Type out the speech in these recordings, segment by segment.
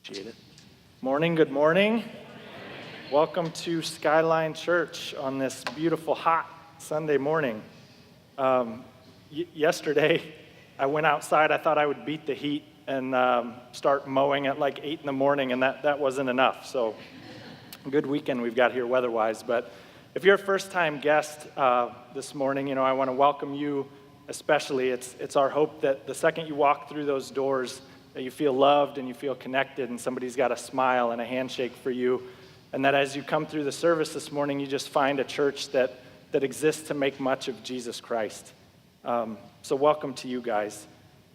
Appreciate it. Morning, good morning. Welcome to Skyline Church on this beautiful, hot Sunday morning. Yesterday, I went outside. I thought I would beat the heat and start mowing at like 8 in the morning, and that wasn't enough. So, good weekend we've got here weather-wise. But if you're a first-time guest this morning, I want to welcome you especially. It's our hope that the second you walk through those doors, that you feel loved and you feel connected, and somebody's got a smile and a handshake for you, and that as you come through the service this morning, you just find a church that exists to make much of Jesus Christ. So welcome to you guys.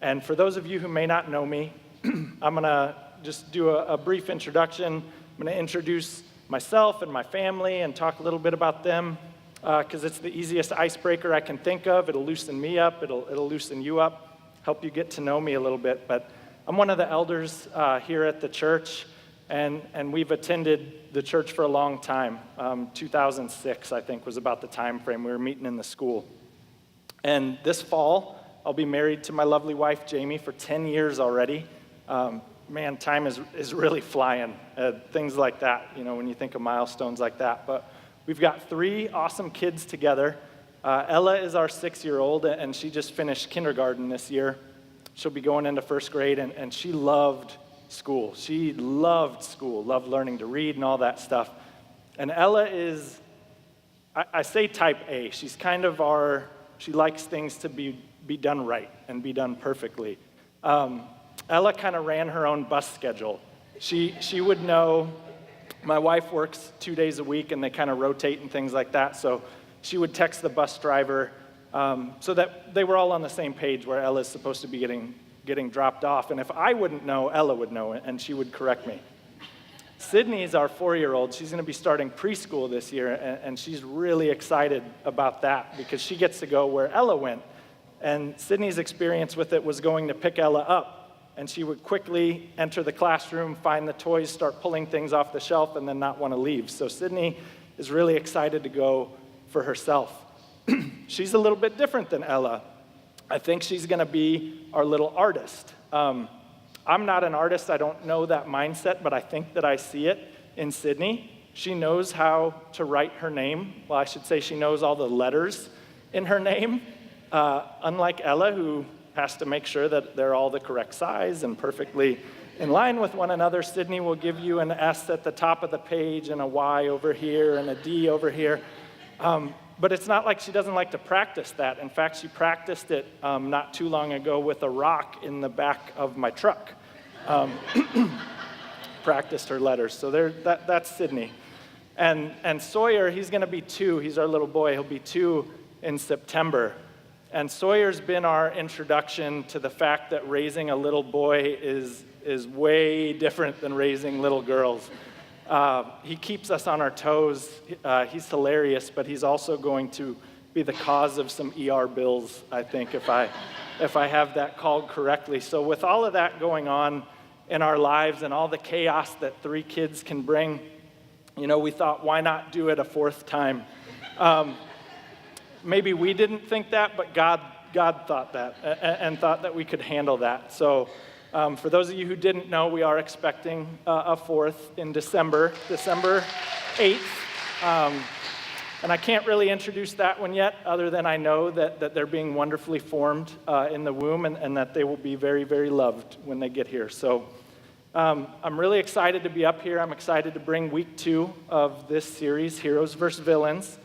And for those of you who may not know me, I'm going to just do a brief introduction. I'm going to introduce myself and my family and talk a little bit about them, because it's the easiest icebreaker I can think of. It'll loosen me up. It'll loosen you up, help you get to know me a little bit. But I'm one of the elders here at the church, and we've attended the church for a long time. 2006, I think, was about the time frame. We were meeting in the school. And this fall, I'll be married to my lovely wife, Jamie, for 10 years already. Man, time is really flying. Things like that, when you think of milestones like that. But we've got 3 awesome kids together. Ella is our 6-year-old, and she just finished kindergarten this year. She'll be going into 1st grade, and she loved school. She loved school, loved learning to read and all that stuff. And Ella is, I say type A. She's kind of she likes things to be done right and be done perfectly. Ella kind of ran her own bus schedule. She would know, my wife works 2 days a week, and they kind of rotate and things like that, so she would text the bus driver so that they were all on the same page where Ella's supposed to be getting dropped off. And if I wouldn't know, Ella would know, and she would correct me. Sydney's our 4-year-old. She's going to be starting preschool this year, and she's really excited about that because she gets to go where Ella went. And Sydney's experience with it was going to pick Ella up, and she would quickly enter the classroom, find the toys, start pulling things off the shelf, and then not want to leave. So Sydney is really excited to go for herself. She's a little bit different than Ella. I think she's going to be our little artist. I'm not an artist. I don't know that mindset, but I think that I see it in Sydney. She knows how to write her name. Well, I should say she knows all the letters in her name, unlike Ella, who has to make sure that they're all the correct size and perfectly in line with one another. Sydney will give you an S at the top of the page and a Y over here and a D over here. But it's not like she doesn't like to practice that. In fact, she practiced it not too long ago with a rock in the back of my truck. Practiced her letters. So that's Sydney. And Sawyer, he's going to be 2. He's our little boy. He'll be 2 in September. And Sawyer's been our introduction to the fact that raising a little boy is way different than raising little girls. He keeps us on our toes. He's hilarious, but he's also going to be the cause of some ER bills, I think, if I have that called correctly. So with all of that going on in our lives and all the chaos that 3 kids can bring, we thought, why not do it a 4th time? Maybe we didn't think that, but God thought that and thought that we could handle that. So for those of you who didn't know, we are expecting a 4th in December 8th. And I can't really introduce that one yet, other than I know that they're being wonderfully formed in the womb and that they will be very, very loved when they get here. So I'm really excited to be up here. I'm excited to bring week 2 of this series, Heroes vs. Villains.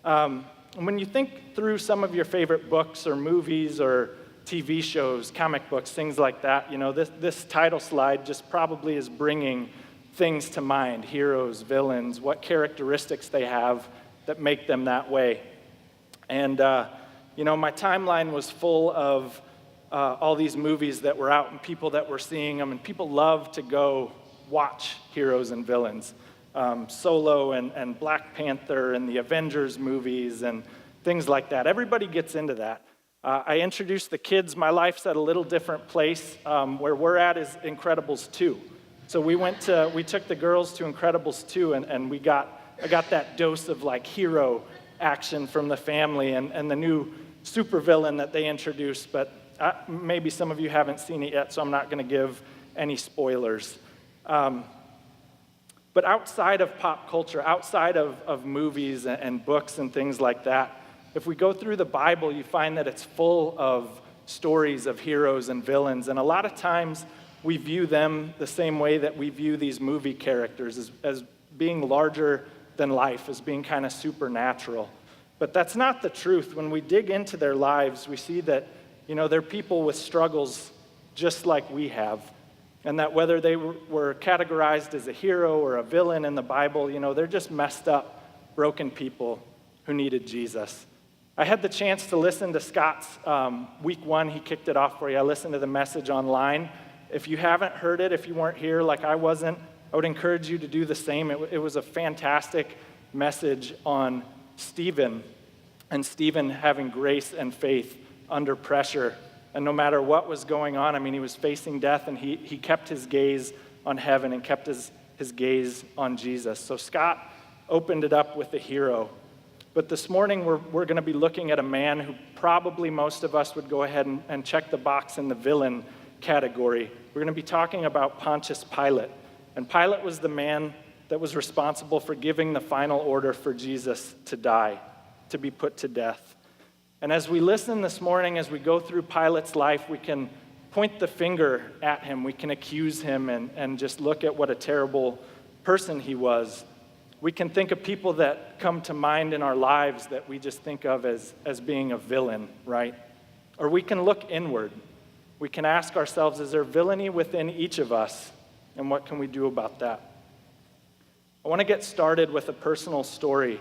And when you think through some of your favorite books or movies or TV shows, comic books, things like that, this title slide just probably is bringing things to mind: heroes, villains, what characteristics they have that make them that way. And, my timeline was full of all these movies that were out and people that were seeing them, and people love to go watch heroes and villains. Solo and Black Panther and the Avengers movies and things like that. Everybody gets into that. I introduced the kids. My life's at a little different place. Where we're at is Incredibles 2. So we took the girls to Incredibles 2, and I got that dose of hero action from the family and the new supervillain that they introduced. But maybe some of you haven't seen it yet, so I'm not going to give any spoilers. But outside of pop culture, outside of movies and books and things like that, if we go through the Bible, you find that it's full of stories of heroes and villains. And a lot of times we view them the same way that we view these movie characters, as being larger than life, as being kind of supernatural. But that's not the truth. When we dig into their lives, we see that, they're people with struggles just like we have. And that whether they were categorized as a hero or a villain in the Bible, they're just messed up, broken people who needed Jesus. I had the chance to listen to Scott's week 1. He kicked it off for you. I listened to the message online. If you haven't heard it, if you weren't here like I wasn't, I would encourage you to do the same. It was a fantastic message on Stephen, and Stephen having grace and faith under pressure. And no matter what was going on, he was facing death, and he kept his gaze on heaven and kept his gaze on Jesus. So Scott opened it up with a hero. But this morning, we're going to be looking at a man who probably most of us would go ahead and check the box in the villain category. We're going to be talking about Pontius Pilate. And Pilate was the man that was responsible for giving the final order for Jesus to die, to be put to death. And as we listen this morning, as we go through Pilate's life, we can point the finger at him. We can accuse him and just look at what a terrible person he was. We can think of people that come to mind in our lives that we just think of as being a villain, right? Or we can look inward. We can ask ourselves, is there villainy within each of us? And what can we do about that? I want to get started with a personal story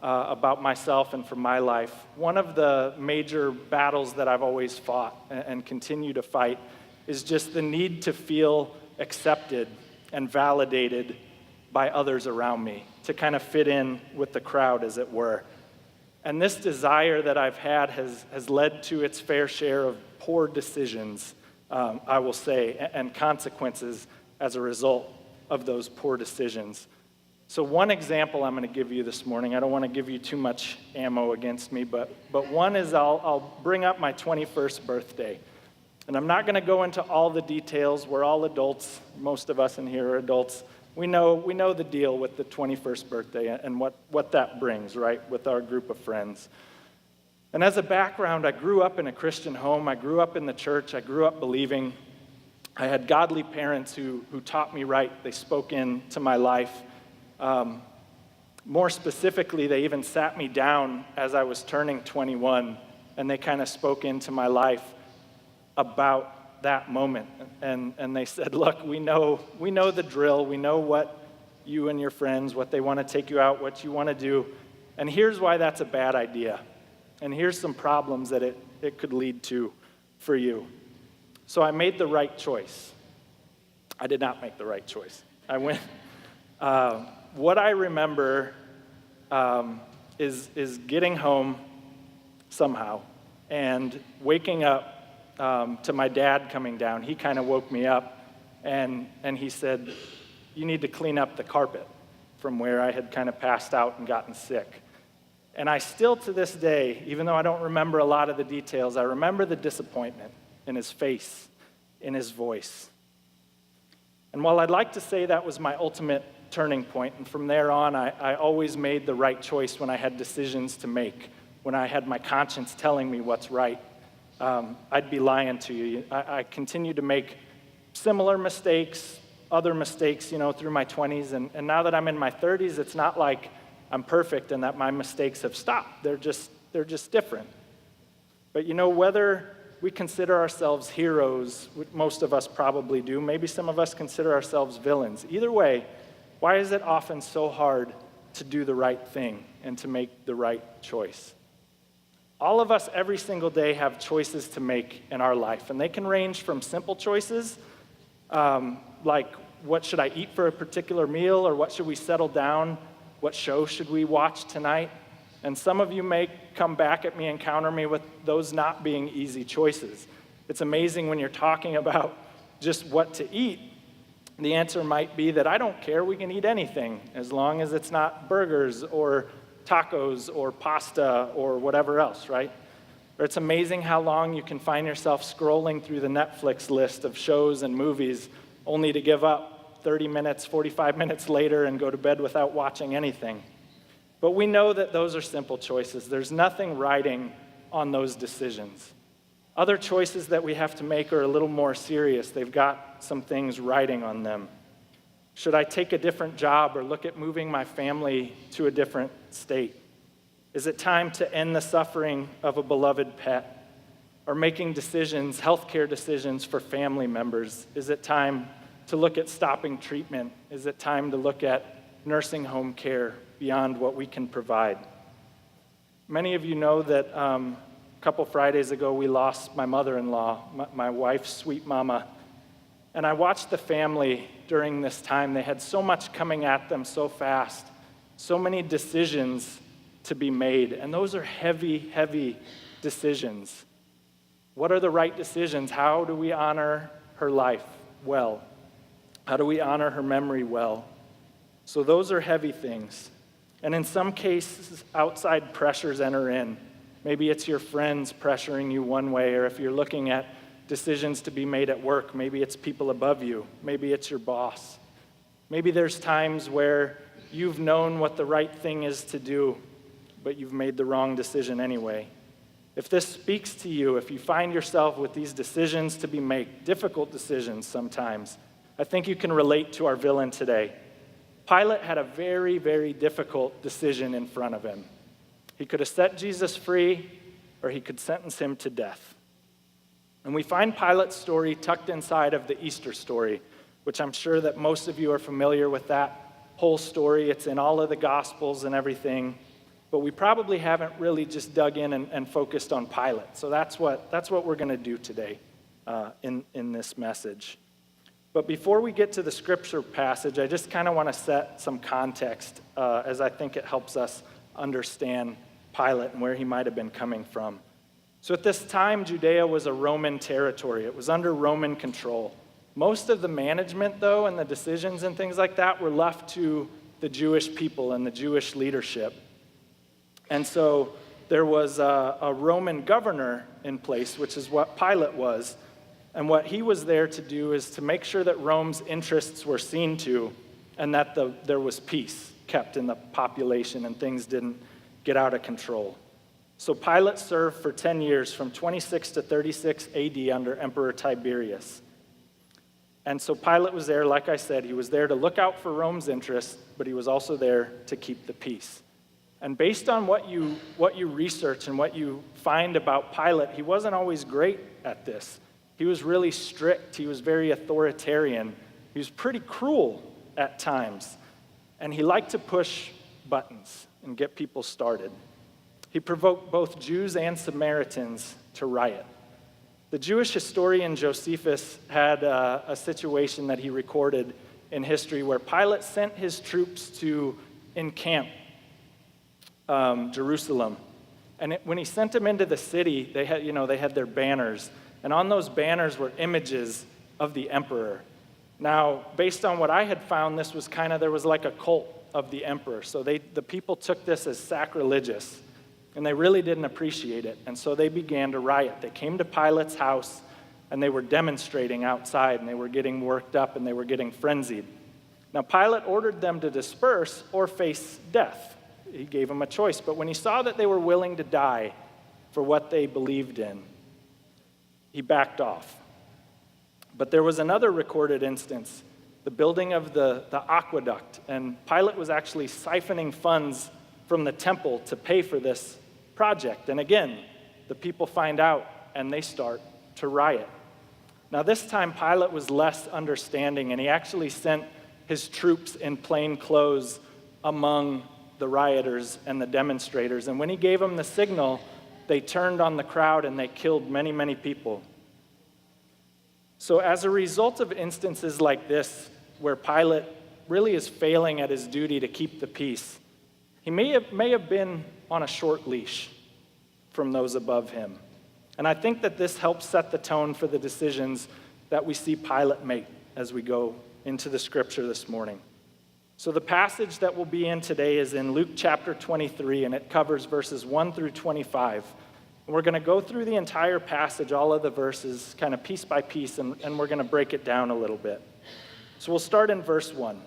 about myself and from my life. One of the major battles that I've always fought and continue to fight is just the need to feel accepted and validated by others around me, to kind of fit in with the crowd, as it were. And this desire that I've had has led to its fair share of poor decisions, I will say, and consequences as a result of those poor decisions. So one example I'm going to give you this morning, I don't want to give you too much ammo against me, but one is I'll bring up my 21st birthday. And I'm not going to go into all the details. We're all adults. Most of us in here are adults. We know the deal with the 21st birthday and what that brings, right, with our group of friends. And as a background, I grew up in a Christian home. I grew up in the church. I grew up believing. I had godly parents who taught me right. They spoke into my life. More specifically, they even sat me down as I was turning 21, and they kind of spoke into my life about that moment. And they said, look, we know the drill. We know what you and your friends, what they want to take you out, what you want to do. And here's why that's a bad idea. And here's some problems that it could lead to for you. So I made the right choice. I did not make the right choice. I went... What I remember is getting home somehow and waking up to my dad coming down. He kind of woke me up, and he said, you need to clean up the carpet from where I had kind of passed out and gotten sick. And I still, to this day, even though I don't remember a lot of the details, I remember the disappointment in his face, in his voice. And while I'd like to say that was my ultimate turning point, and from there on, I always made the right choice when I had decisions to make, when I had my conscience telling me what's right, I'd be lying to you. I continued to make similar mistakes, other mistakes, through my 20s, and now that I'm in my 30s, it's not like I'm perfect and that my mistakes have stopped. They're just different. But whether we consider ourselves heroes, which most of us probably do, maybe some of us consider ourselves villains. Either way, why is it often so hard to do the right thing and to make the right choice? All of us every single day have choices to make in our life, and they can range from simple choices, like what should I eat for a particular meal, or what should we settle down, what show should we watch tonight? And some of you may come back at me and counter me with those not being easy choices. It's amazing when you're talking about just what to eat. The answer might be that I don't care, we can eat anything as long as it's not burgers or tacos or pasta or whatever else, right? Or it's amazing how long you can find yourself scrolling through the Netflix list of shows and movies only to give up up 30 minutes, 45 minutes later and go to bed without watching anything. But we know that those are simple choices. There's nothing riding on those decisions. Other choices that we have to make are a little more serious. They've got some things riding on them. Should I take a different job or look at moving my family to a different state? Is it time to end the suffering of a beloved pet? Or making decisions, healthcare decisions for family members? Is it time to look at stopping treatment? Is it time to look at nursing home care beyond what we can provide? Many of you know that a couple Fridays ago we lost my mother-in-law, my wife's sweet mama. And I watched the family during this time. They had so much coming at them so fast, so many decisions to be made. And those are heavy, heavy decisions. What are the right decisions? How do we honor her life well? How do we honor her memory well? So those are heavy things. And in some cases, outside pressures enter in. Maybe it's your friends pressuring you one way, or if you're looking at decisions to be made at work, maybe it's people above you, maybe it's your boss. Maybe there's times where you've known what the right thing is to do, but you've made the wrong decision anyway. If this speaks to you, if you find yourself with these decisions to be made, difficult decisions sometimes, I think you can relate to our villain today. Pilate had a very, very difficult decision in front of him. He could have set Jesus free, or he could sentence him to death. And we find Pilate's story tucked inside of the Easter story, which I'm sure that most of you are familiar with that whole story. It's in all of the Gospels and everything. But we probably haven't really just dug in and focused on Pilate. So that's what we're going to do today in this message. But before we get to the scripture passage, I just kind of want to set some context as I think it helps us understand Pilate and where he might have been coming from. So at this time, Judea was a Roman territory. It was under Roman control. Most of the management, though, and the decisions and things like that were left to the Jewish people and the Jewish leadership. And so there was a Roman governor in place, which is what Pilate was. And what he was there to do is to make sure that Rome's interests were seen to and that there was peace kept in the population and things didn't get out of control. So Pilate served for 10 years from 26 to 36 AD under Emperor Tiberius. And so Pilate was there, like I said, he was there to look out for Rome's interests, but he was also there to keep the peace. And based on what you research and what you find about Pilate, he wasn't always great at this. He was really strict. He was very authoritarian. He was pretty cruel at times. And he liked to push buttons and get people started. He provoked both Jews and Samaritans to riot. The Jewish historian Josephus had a situation that he recorded in history where Pilate sent his troops to encamp Jerusalem. And when he sent them into the city, they had their banners. And on those banners were images of the emperor. Now, based on what I had found, there was like a cult of the emperor. So the people took this as sacrilegious. And they really didn't appreciate it. And so they began to riot. They came to Pilate's house, and they were demonstrating outside, and they were getting worked up, and they were getting frenzied. Now, Pilate ordered them to disperse or face death. He gave them a choice. But when he saw that they were willing to die for what they believed in, he backed off. But there was another recorded instance, the building of the aqueduct. And Pilate was actually siphoning funds from the temple to pay for this project. And again, the people find out and they start to riot. Now this time Pilate was less understanding, and he actually sent his troops in plain clothes among the rioters and the demonstrators. And when he gave them the signal, they turned on the crowd and they killed many, many people. So as a result of instances like this, where Pilate really is failing at his duty to keep the peace, he may have been on a short leash from those above him. And I think that this helps set the tone for the decisions that we see Pilate make as we go into the scripture this morning. So the passage that we'll be in today is in Luke chapter 23, and it covers verses 1 through 25. And we're going to go through the entire passage, all of the verses, kind of piece by piece, and we're going to break it down a little bit. So we'll start in verse 1.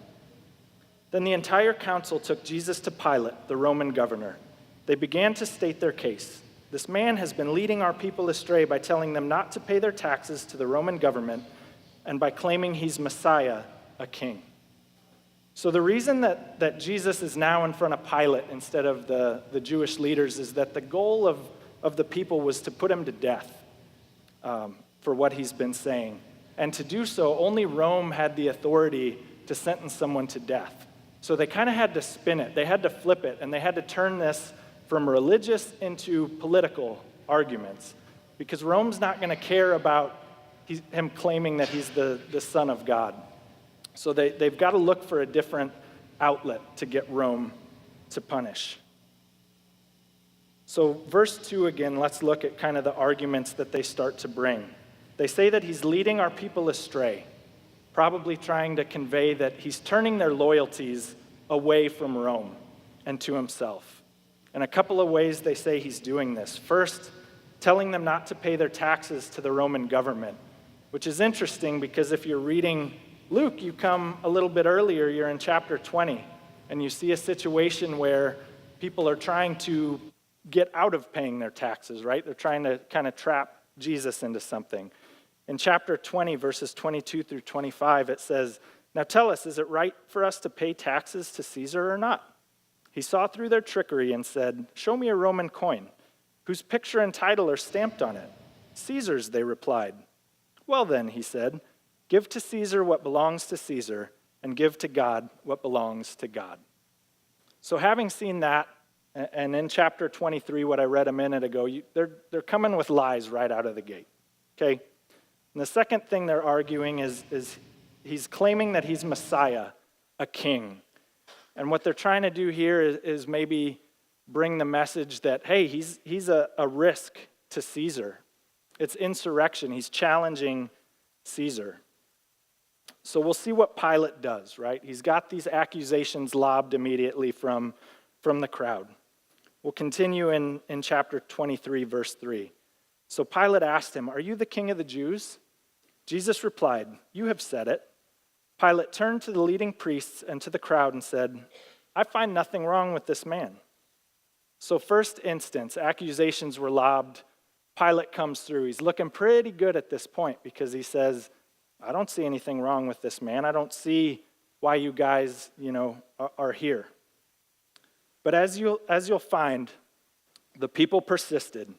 Then the entire council took Jesus to Pilate, the Roman governor. They began to state their case. This man has been leading our people astray by telling them not to pay their taxes to the Roman government and by claiming he's Messiah, a king. So the reason that Jesus is now in front of Pilate instead of the Jewish leaders is that the goal of the people was to put him to death for what he's been saying. And to do so, only Rome had the authority to sentence someone to death. So they kind of had to spin it. They had to flip it, and they had to turn this from religious into political arguments, because Rome's not going to care about him claiming that he's the Son of God. So they've got to look for a different outlet to get Rome to punish. So verse 2 again, let's look at kind of the arguments that they start to bring. They say that he's leading our people astray, probably trying to convey that he's turning their loyalties away from Rome and to himself. In a couple of ways they say he's doing this. First, telling them not to pay their taxes to the Roman government, which is interesting because if you're reading Luke, you come a little bit earlier, you're in chapter 20, and you see a situation where people are trying to get out of paying their taxes, right? They're trying to kind of trap Jesus into something. In chapter 20, verses 22 through 25, it says, "Now tell us, is it right for us to pay taxes to Caesar or not?" He saw through their trickery and said, "Show me a Roman coin. Whose picture and title are stamped on it?" "Caesar's," they replied. "Well then," he said, "give to Caesar what belongs to Caesar, and give to God what belongs to God." So having seen that, and in chapter 23, what I read a minute ago, they're coming with lies right out of the gate, okay? And the second thing they're arguing is he's claiming that he's Messiah, a king. And what they're trying to do here is maybe bring the message that, hey, he's a risk to Caesar. It's insurrection. He's challenging Caesar. So we'll see what Pilate does, right? He's got these accusations lobbed immediately from the crowd. We'll continue in chapter 23, verse 3. So Pilate asked him, "Are you the king of the Jews?" Jesus replied, "You have said it." Pilate turned to the leading priests and to the crowd and said, "I find nothing wrong with this man." So first instance, accusations were lobbed. Pilate comes through. He's looking pretty good at this point because he says, "I don't see anything wrong with this man. I don't see why you guys, are here." But as you'll find, the people persisted,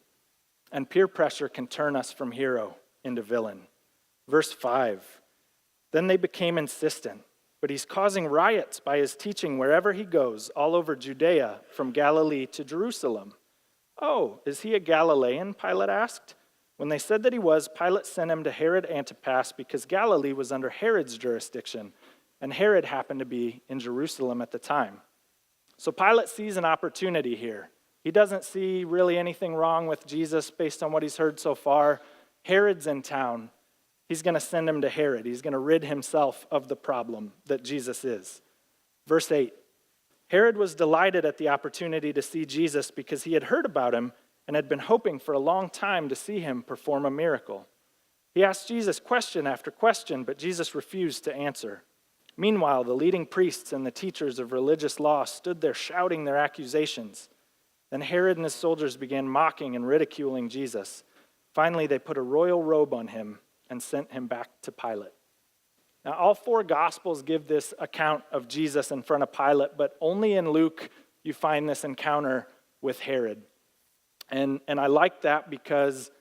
and peer pressure can turn us from hero into villain. Verse 5, "Then they became insistent, but he's causing riots by his teaching wherever he goes, all over Judea, from Galilee to Jerusalem." "Oh, is he a Galilean?" Pilate asked. When they said that he was, Pilate sent him to Herod Antipas because Galilee was under Herod's jurisdiction, and Herod happened to be in Jerusalem at the time. So Pilate sees an opportunity here. He doesn't see really anything wrong with Jesus based on what he's heard so far. Herod's in town. He's going to send him to Herod. He's going to rid himself of the problem that Jesus is. Verse 8, "Herod was delighted at the opportunity to see Jesus because he had heard about him and had been hoping for a long time to see him perform a miracle. He asked Jesus question after question, but Jesus refused to answer. Meanwhile, the leading priests and the teachers of religious law stood there shouting their accusations. Then Herod and his soldiers began mocking and ridiculing Jesus. Finally, they put a royal robe on him and sent him back to Pilate." Now, all four Gospels give this account of Jesus in front of Pilate, but only in Luke you find this encounter with Herod. And I like that because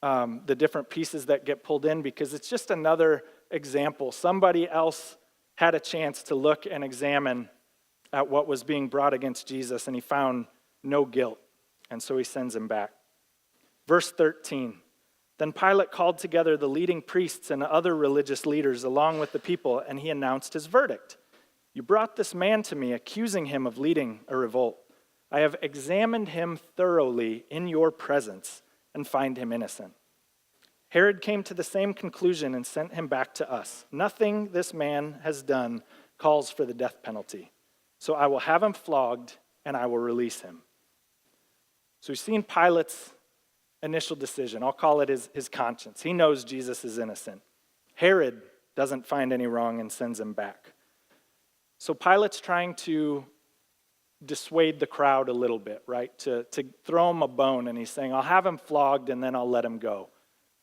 the different pieces that get pulled in, because it's just another example. Somebody else had a chance to look and examine at what was being brought against Jesus, and he found no guilt, and so he sends him back. Verse 13, "Then Pilate called together the leading priests and other religious leaders along with the people, and he announced his verdict. 'You brought this man to me, accusing him of leading a revolt. I have examined him thoroughly in your presence and find him innocent.' Herod came to the same conclusion and sent him back to us. 'Nothing this man has done calls for the death penalty. So I will have him flogged and I will release him.'" So we've seen Pilate's initial decision. I'll call it his conscience. He knows Jesus is innocent. Herod doesn't find any wrong and sends him back. So Pilate's trying to dissuade the crowd a little bit, right? To throw him a bone, and he's saying, I'll have him flogged and then I'll let him go.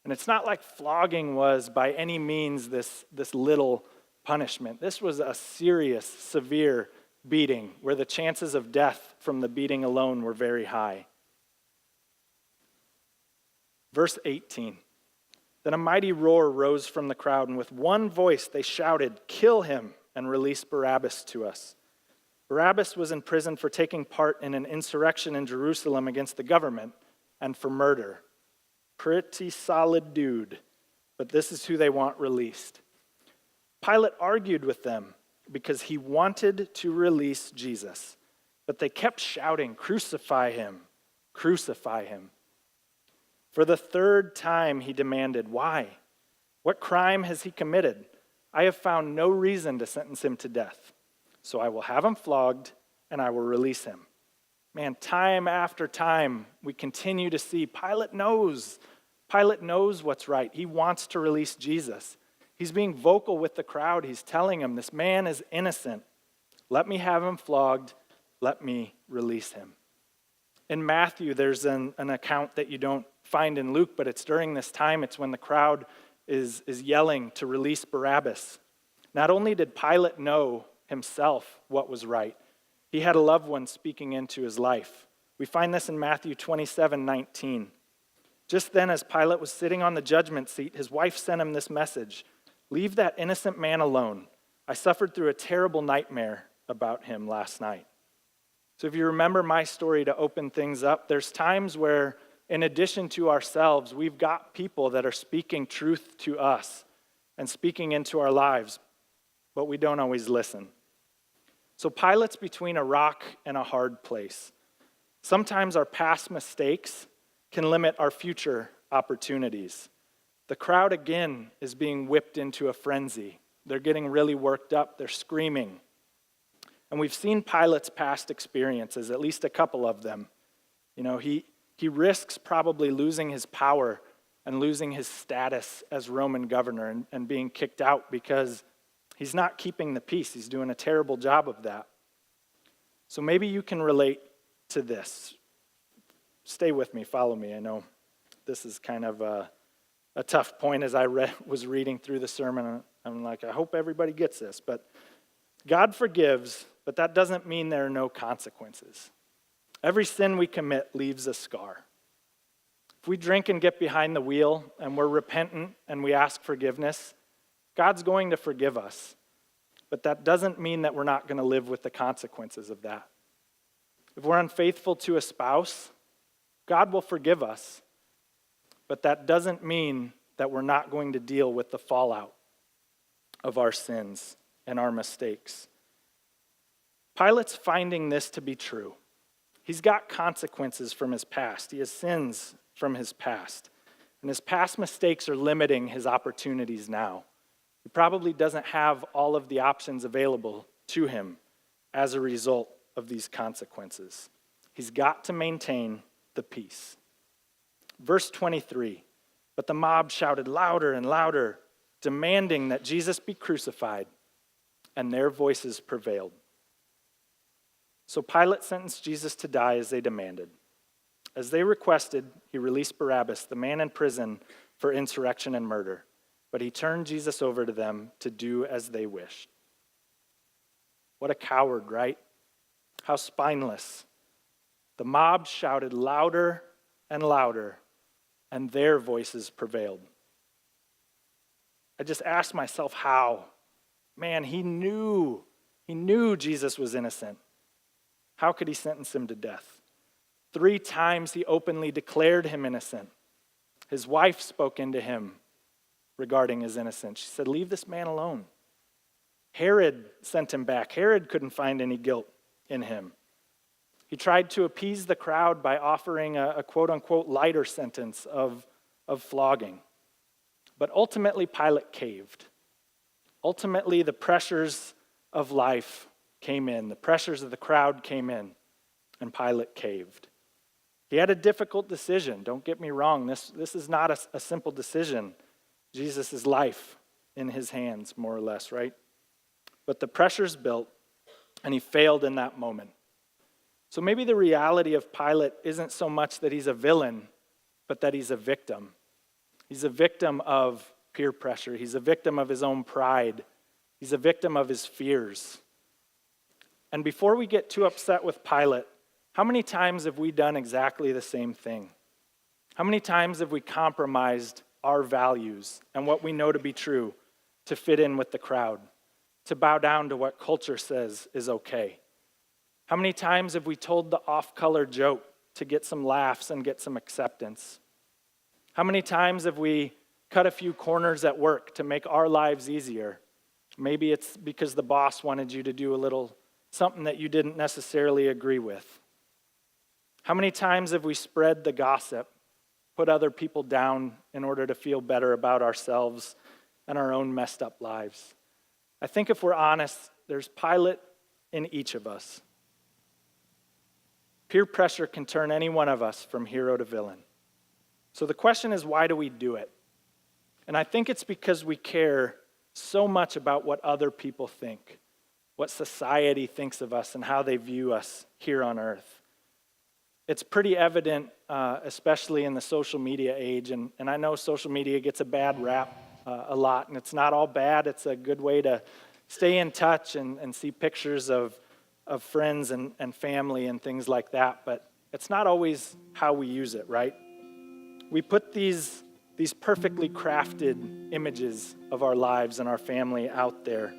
And it's not like flogging was by any means this little punishment. This was a serious, severe beating where the chances of death from the beating alone were very high. Verse 18, then a mighty roar rose from the crowd, and with one voice they shouted, kill him and release Barabbas to us. Barabbas was in prison for taking part in an insurrection in Jerusalem against the government and for murder. Pretty solid dude, but this is who they want released. Pilate argued with them because he wanted to release Jesus, but they kept shouting, crucify him, crucify him. For the third time he demanded, why? What crime has he committed? I have found no reason to sentence him to death, so I will have him flogged and I will release him. Man, time after time, we continue to see Pilate knows what's right. He wants to release Jesus. He's being vocal with the crowd. He's telling them, this man is innocent. Let me have him flogged. Let me release him. In Matthew, there's an account that you don't find in Luke, but it's during this time. It's when the crowd is yelling to release Barabbas. Not only did Pilate know himself what was right, he had a loved one speaking into his life. We find this in Matthew 27:19. Just then, as Pilate was sitting on the judgment seat, his wife sent him this message, leave that innocent man alone. I suffered through a terrible nightmare about him last night. So if you remember my story to open things up, there's times where, in addition to ourselves, we've got people that are speaking truth to us and speaking into our lives, but we don't always listen. So Pilate's between a rock and a hard place. Sometimes our past mistakes can limit our future opportunities. The crowd, again, is being whipped into a frenzy. They're getting really worked up. They're screaming. And we've seen Pilate's past experiences, at least a couple of them. You know, he risks probably losing his power and losing his status as Roman governor and being kicked out because he's not keeping the peace. He's doing a terrible job of that. So maybe you can relate to this. Stay with me, follow me. I know this is kind of a tough point as I was reading through the sermon. I'm like, I hope everybody gets this. But God forgives, but that doesn't mean there are no consequences. Every sin we commit leaves a scar. If we drink and get behind the wheel and we're repentant and we ask forgiveness, God's going to forgive us. But that doesn't mean that we're not going to live with the consequences of that. If we're unfaithful to a spouse, God will forgive us. But that doesn't mean that we're not going to deal with the fallout of our sins and our mistakes. Pilate's finding this to be true. He's got consequences from his past. He has sins from his past. And his past mistakes are limiting his opportunities now. He probably doesn't have all of the options available to him as a result of these consequences. He's got to maintain the peace. Verse 23, but the mob shouted louder and louder, demanding that Jesus be crucified, and their voices prevailed. So Pilate sentenced Jesus to die as they demanded. As they requested, he released Barabbas, the man in prison for insurrection and murder, but he turned Jesus over to them to do as they wished. What a coward, right? How spineless. The mob shouted louder and louder, and their voices prevailed. I just asked myself how. Man, he knew Jesus was innocent. How could he sentence him to death? 3 times he openly declared him innocent. His wife spoke into him regarding his innocence. She said, leave this man alone. Herod sent him back. Herod couldn't find any guilt in him. He tried to appease the crowd by offering a quote-unquote lighter sentence of flogging. But ultimately, Pilate caved. Ultimately, the pressures of life came in. The pressures of the crowd came in, and Pilate caved. He had a difficult decision. Don't get me wrong. This is not a simple decision. Jesus' life in his hands, more or less, right? But the pressure's built, and he failed in that moment. So maybe the reality of Pilate isn't so much that he's a villain, but that he's a victim. He's a victim of peer pressure. He's a victim of his own pride. He's a victim of his fears. And before we get too upset with Pilate, how many times have we done exactly the same thing? How many times have we compromised our values and what we know to be true to fit in with the crowd, to bow down to what culture says is okay? How many times have we told the off-color joke to get some laughs and get some acceptance? How many times have we cut a few corners at work to make our lives easier? Maybe it's because the boss wanted you to do a little something that you didn't necessarily agree with. How many times have we spread the gossip, put other people down in order to feel better about ourselves and our own messed up lives? I think if we're honest, there's Pilate in each of us. Peer pressure can turn any one of us from hero to villain. So the question is, why do we do it? And I think it's because we care so much about what other people think, what society thinks of us, and how they view us here on earth. It's pretty evident, especially in the social media age, and I know social media gets a bad rap a lot, and it's not all bad. It's a good way to stay in touch and see pictures of friends and family and things like that, but it's not always how we use it, right? We put these perfectly crafted images of our lives and our family out there,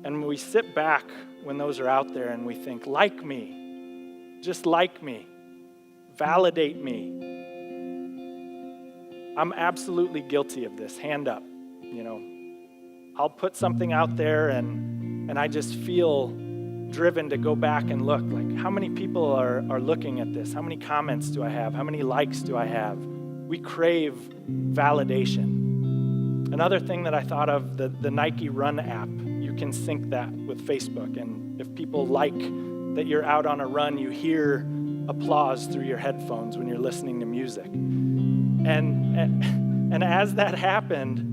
and we sit back when those are out there and we think, like me, just like me, validate me. I'm absolutely guilty of this, hand up, I'll put something out there and I just feel driven to go back and look, like how many people are looking at this? How many comments do I have? How many likes do I have? We crave validation. Another thing that I thought of, the Nike Run app, you can sync that with Facebook, and if people like that you're out on a run, you hear applause through your headphones when you're listening to music. And as that happened,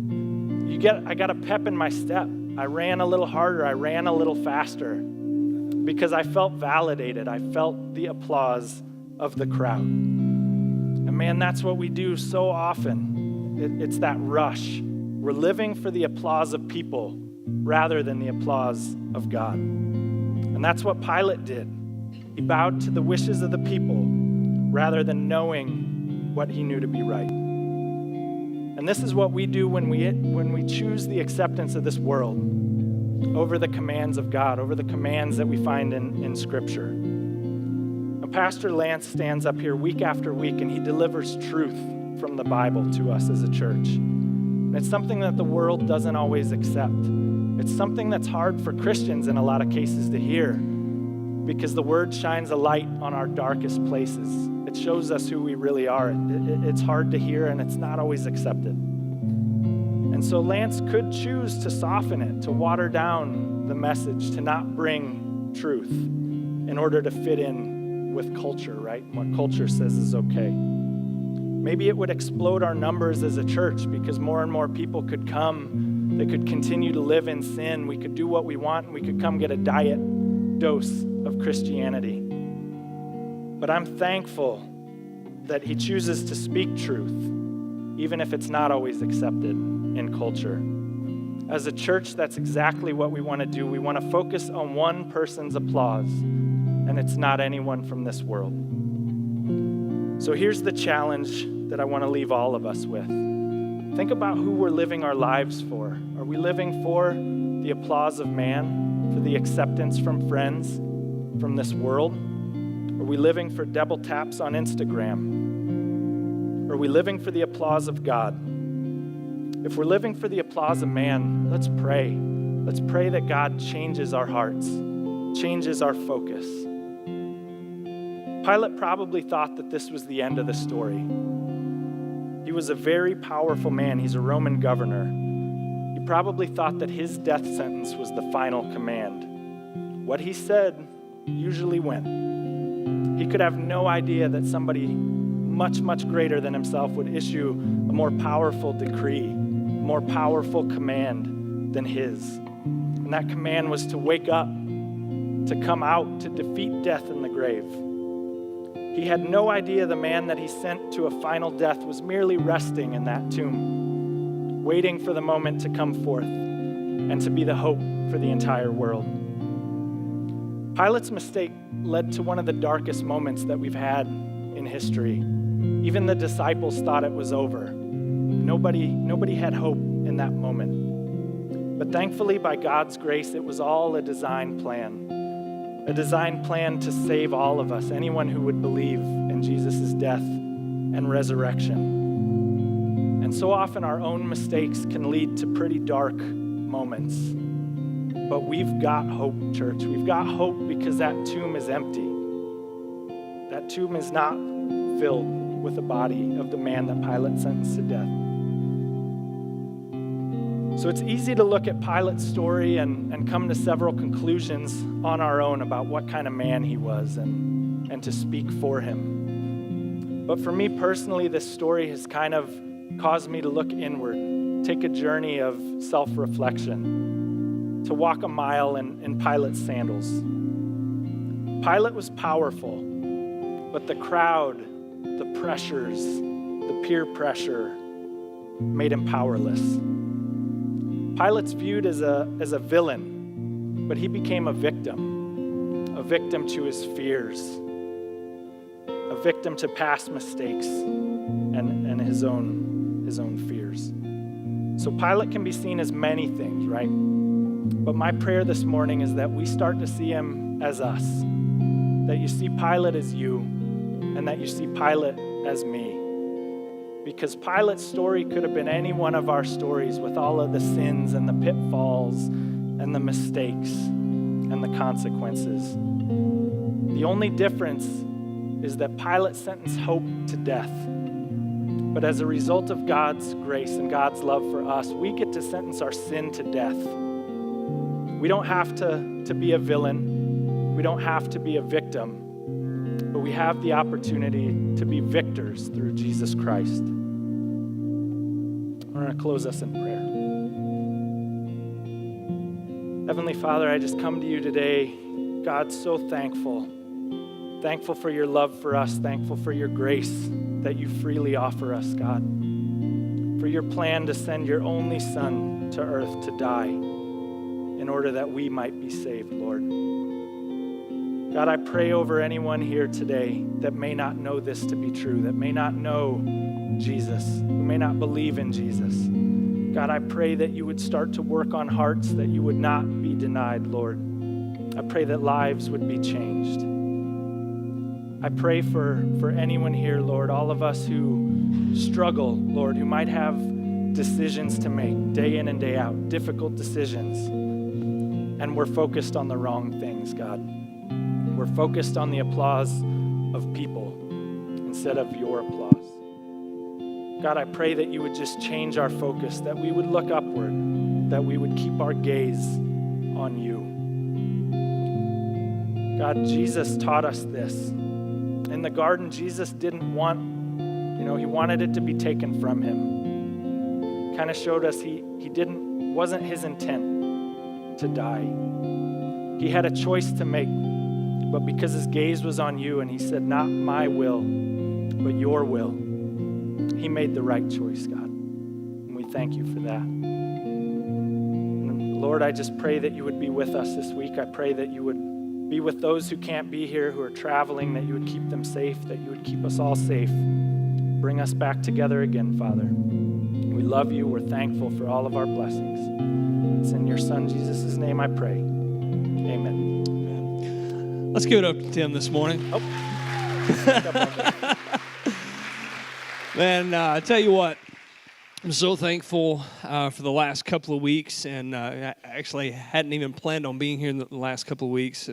I got a pep in my step. I ran a little harder. I ran a little faster because I felt validated. I felt the applause of the crowd. And man, that's what we do so often. It's that rush. We're living for the applause of people rather than the applause of God. And that's what Pilate did. He bowed to the wishes of the people rather than knowing what he knew to be right. And this is what we do when we choose the acceptance of this world over the commands of God, over the commands that we find in Scripture. Now, Pastor Lance stands up here week after week, and he delivers truth from the Bible to us as a church. And it's something that the world doesn't always accept. It's something that's hard for Christians in a lot of cases to hear, because the Word shines a light on our darkest places. It shows us who we really are. It's hard to hear, and it's not always accepted. And so Lance could choose to soften it, to water down the message, to not bring truth in order to fit in with culture, right? What culture says is okay. Maybe it would explode our numbers as a church because more and more people could come. They could continue to live in sin. We could do what we want, and we could come get a diet dose of Christianity. But I'm thankful that he chooses to speak truth, even if it's not always accepted in culture. As a church, that's exactly what we want to do. We want to focus on one person's applause, and it's not anyone from this world. So here's the challenge that I want to leave all of us with. Think about who we're living our lives for. Are we living for the applause of man, for the acceptance from friends, from this world? Are we living for double taps on Instagram? Are we living for the applause of God? If we're living for the applause of man, let's pray. Let's pray that God changes our hearts, changes our focus. Pilate probably thought that this was the end of the story. He was a very powerful man. He's a Roman governor. He probably thought that his death sentence was the final command. What he said usually went. He could have no idea that somebody much, much greater than himself would issue a more powerful decree more powerful command than his. And that command was to wake up, to come out, to defeat death in the grave. He had no idea the man that he sent to a final death was merely resting in that tomb, waiting for the moment to come forth and to be the hope for the entire world. Pilate's mistake led to one of the darkest moments that we've had in history. Even the disciples thought it was over. Nobody had hope in that moment. But thankfully, by God's grace, it was all a design plan to save all of us, anyone who would believe in Jesus' death and resurrection. And so often our own mistakes can lead to pretty dark moments. But we've got hope, church. We've got hope because that tomb is empty. That tomb is not filled with the body of the man that Pilate sentenced to death. So it's easy to look at Pilate's story and come to several conclusions on our own about what kind of man he was and to speak for him. But for me personally, this story has kind of caused me to look inward, take a journey of self-reflection, to walk a mile in Pilate's sandals. Pilate was powerful, but the crowd, the pressures, the peer pressure made him powerless. Pilate's viewed as a villain, but he became a victim to his fears, a victim to past mistakes and his own fears. So Pilate can be seen as many things, right? But my prayer this morning is that we start to see him as us, that you see Pilate as you, and that you see Pilate as me. Because Pilate's story could have been any one of our stories with all of the sins and the pitfalls and the mistakes and the consequences. The only difference is that Pilate sentenced hope to death. But as a result of God's grace and God's love for us, we get to sentence our sin to death. We don't have to be a villain. We don't have to be a victim. But we have the opportunity to be victors through Jesus Christ. I'm going to close us in prayer. Heavenly Father, I just come to you today, God, so thankful. Thankful for your love for us. Thankful for your grace that you freely offer us, God. For your plan to send your only Son to earth to die in order that we might be saved, Lord. God, I pray over anyone here today that may not know this to be true, that may not know Jesus, who may not believe in Jesus. God, I pray that you would start to work on hearts, that you would not be denied, Lord. I pray that lives would be changed. I pray for anyone here, Lord, all of us who struggle, Lord, who might have decisions to make day in and day out, difficult decisions, and we're focused on the wrong things, God. We're focused on the applause of people instead of your applause. God, I pray that you would just change our focus, that we would look upward, that we would keep our gaze on you. God, Jesus taught us this. In the garden, Jesus didn't want, he wanted it to be taken from him. Kind of showed us wasn't his intent to die. He had a choice to make. But because his gaze was on you and he said, not my will, but your will, he made the right choice, God. And we thank you for that. And Lord, I just pray that you would be with us this week. I pray that you would be with those who can't be here, who are traveling, that you would keep them safe, that you would keep us all safe. Bring us back together again, Father. We love you. We're thankful for all of our blessings. It's in your Son, Jesus' name I pray. Amen. Let's give it up to Tim this morning. Oh. Man, I tell you what, I'm so thankful for the last couple of weeks, and I actually hadn't even planned on being here in the last couple of weeks,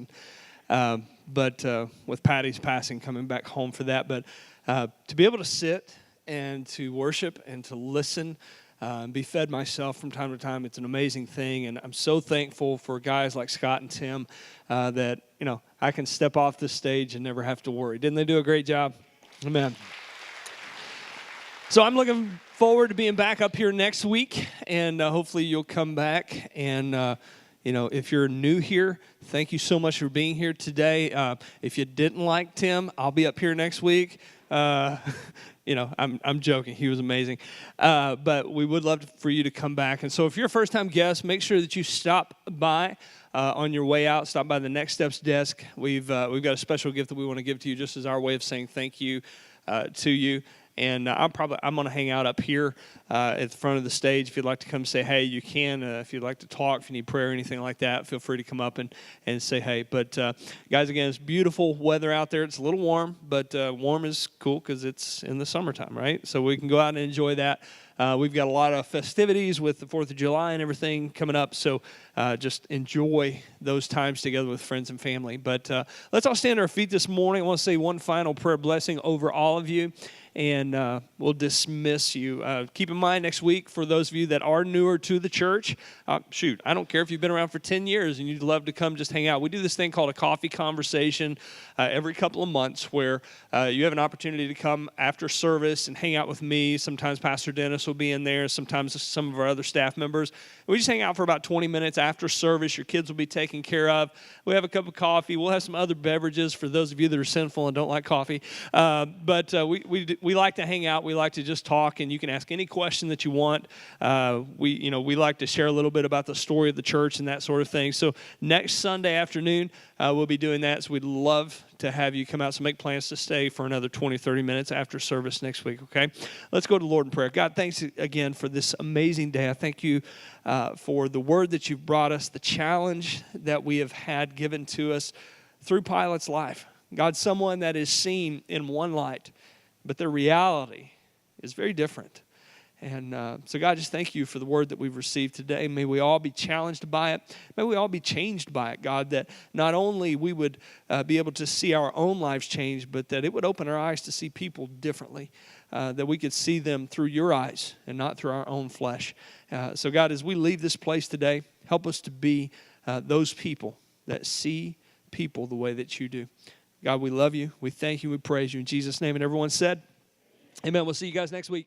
but with Patty's passing, coming back home for that. But to be able to sit and to worship and to listen and be fed myself from time to time, it's an amazing thing, and I'm so thankful for guys like Scott and Tim that, I can step off this stage and never have to worry. Didn't they do a great job? Amen. So I'm looking forward to being back up here next week, and hopefully you'll come back. And if you're new here, thank you so much for being here today. If you didn't like Tim, I'll be up here next week. I'm joking. He was amazing. But we would love for you to come back. And so if you're a first-time guest, make sure that you stop by on your way out. Stop by the Next Steps desk. We've got a special gift that we want to give to you just as our way of saying thank you to you. And I'm going to hang out up here at the front of the stage. If you'd like to come say hey, you can. If you'd like to talk, if you need prayer or anything like that, feel free to come up and say hey. But guys, again, it's beautiful weather out there. It's a little warm, but warm is cool because it's in the summertime, right? So we can go out and enjoy that. We've got a lot of festivities with the 4th of July and everything coming up, so just enjoy those times together with friends and family. But let's all stand on our feet this morning. I want to say one final prayer blessing over all of you, and we'll dismiss you. Keep in mind next week, for those of you that are newer to the church, I don't care if you've been around for 10 years and you'd love to come just hang out. We do this thing called a coffee conversation every couple of months where you have an opportunity to come after service and hang out with me. Sometimes Pastor Dennis will be in there, sometimes some of our other staff members. We just hang out for about 20 minutes after service. Your kids will be taken care of. We have a cup of coffee. We'll have some other beverages for those of you that are sinful and don't like coffee. But we like to hang out. We like to just talk, and you can ask any question that you want. We like to share a little bit about the story of the church and that sort of thing. So next Sunday afternoon, we'll be doing that. So we'd love to have you come out. So make plans to stay for another 20, 30 minutes after service next week, okay? Let's go to the Lord in prayer. God, thanks again for this amazing day. I thank you for the word that you've brought us, the challenge that we have had given to us through Pilate's life. God, someone that is seen in one light, but their reality is very different. And so, God, just thank you for the word that we've received today. May we all be challenged by it. May we all be changed by it, God, that not only we would be able to see our own lives change, but that it would open our eyes to see people differently, that we could see them through your eyes and not through our own flesh. So, God, as we leave this place today, help us to be those people that see people the way that you do. God, we love you. We thank you. We praise you. In Jesus' name. And everyone said, amen. We'll see you guys next week.